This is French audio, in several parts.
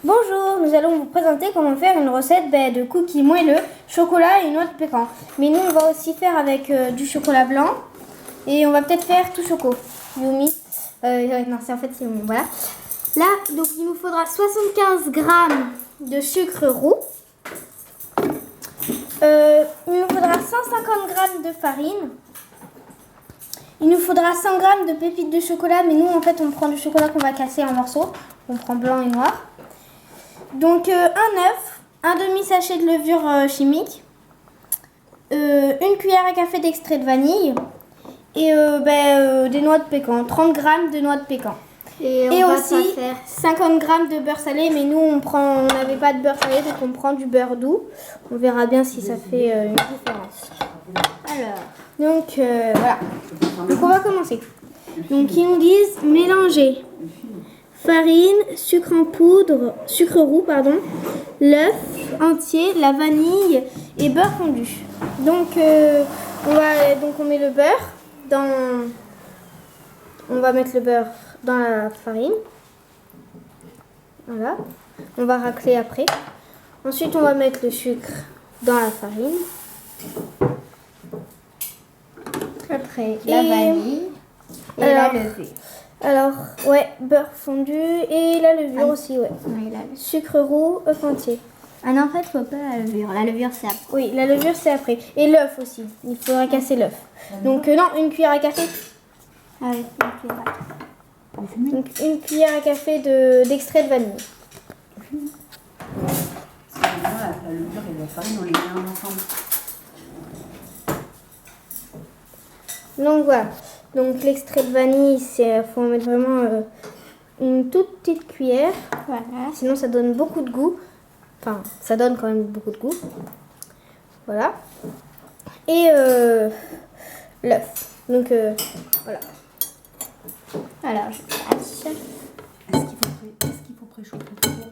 Bonjour, nous allons vous présenter comment faire une recette de cookies moelleux, chocolat et noix de pécan. Mais nous, on va aussi faire avec du chocolat blanc et on va peut-être faire tout choco. Yumi. Non, c'est Yumi. Voilà. Là, donc il nous faudra 75 g de sucre roux. Il nous faudra 150 g de farine. Il nous faudra 100 g de pépites de chocolat, mais nous, en fait, on prend du chocolat qu'on va casser en morceaux. On prend blanc et noir. Donc, un œuf, un demi-sachet de levure chimique, une cuillère à café d'extrait de vanille et des noix de pécan, 30 g de noix de pécan. Et aussi 50 g de beurre salé, mais nous, on n'avait pas de beurre salé, donc on prend du beurre doux. On verra bien si ça fait une différence. Alors, donc voilà. Donc on va commencer. Donc ils nous disent mélanger farine, sucre roux, l'œuf entier, la vanille et beurre fondu. Donc on met le beurre on va mettre le beurre dans la farine. Voilà. On va racler après. Ensuite, on va mettre le sucre dans la farine. Après, la vanille et la levure. Alors, ouais, beurre fondu et la levure aussi, ouais. Oui, la levure. Sucre roux, œuf entier. Ah non, en fait, faut pas la levure. La levure, c'est après. Oui, la levure, c'est après. Et l'œuf aussi. Il faudra casser l'œuf. Donc, non, une cuillère à café. Ah oui, une cuillère à café. Donc, une cuillère à café d'extrait de vanille. La levure et la farine, on les met ensemble. Donc, voilà. Donc, l'extrait de vanille, il faut en mettre vraiment une toute petite cuillère. Voilà. Sinon, ça donne beaucoup de goût. Enfin, ça donne quand même beaucoup de goût. Voilà. Et l'œuf. Donc, voilà. Alors, je passe. Est-ce qu'il faut préchauffer le four?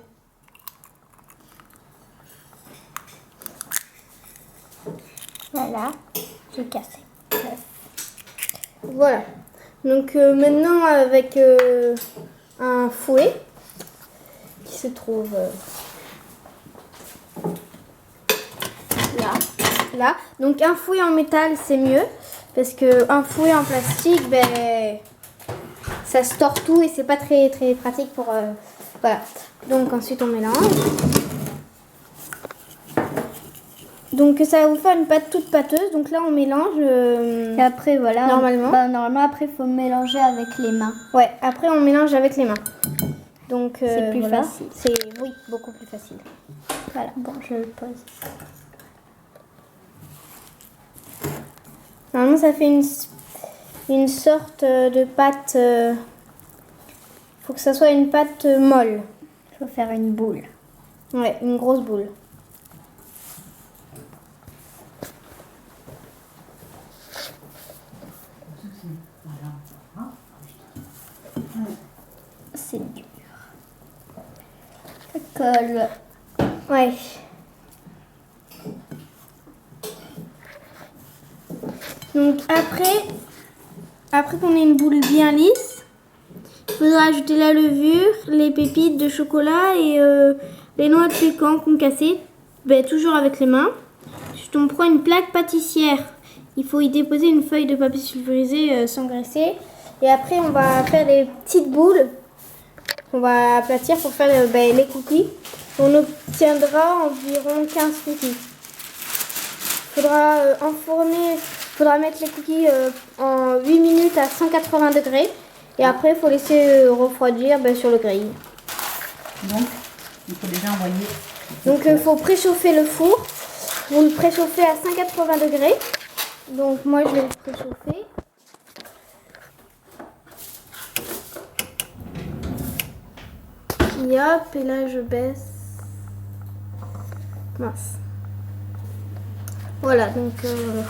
Voilà. J'ai cassé l'œuf. Voilà. Donc, maintenant, avec un fouet qui se trouve là. Donc, un fouet en métal, c'est mieux. Parce qu'un fouet en plastique, ça se tord tout et c'est pas très, très pratique pour... voilà. Donc, ensuite, on mélange. Donc, ça va vous faire une pâte toute pâteuse. Donc là, on mélange. Et après, voilà. Normalement. Après, il faut mélanger avec les mains. Ouais, après, on mélange avec les mains. Donc, c'est plus facile. Oui, beaucoup plus facile. Voilà, bon, je le pose. Normalement, ça fait une sorte de pâte. Faut que ça soit une pâte molle. Il faut faire une boule. Ouais, une grosse boule. C'est dur. Ça colle. Ouais. Donc après qu'on ait une boule bien lisse, il faudra ajouter la levure, les pépites de chocolat et les noix de pécan qu'on cassait, toujours avec les mains. Ensuite, on prend une plaque pâtissière. Il faut y déposer une feuille de papier sulfurisé sans graisser. Et après, on va faire des petites boules. On va aplatir pour faire les cookies. On obtiendra environ 15 cookies. Il faudra mettre les cookies en 8 minutes à 180 degrés. Et après, il faut laisser refroidir sur le grill. Donc, il faut déjà envoyer. Donc, il faut préchauffer le four. Vous le préchauffez à 180 degrés. Donc, moi, je vais le préchauffer. Et hop, et là, je baisse. Mince. Voilà, donc le four.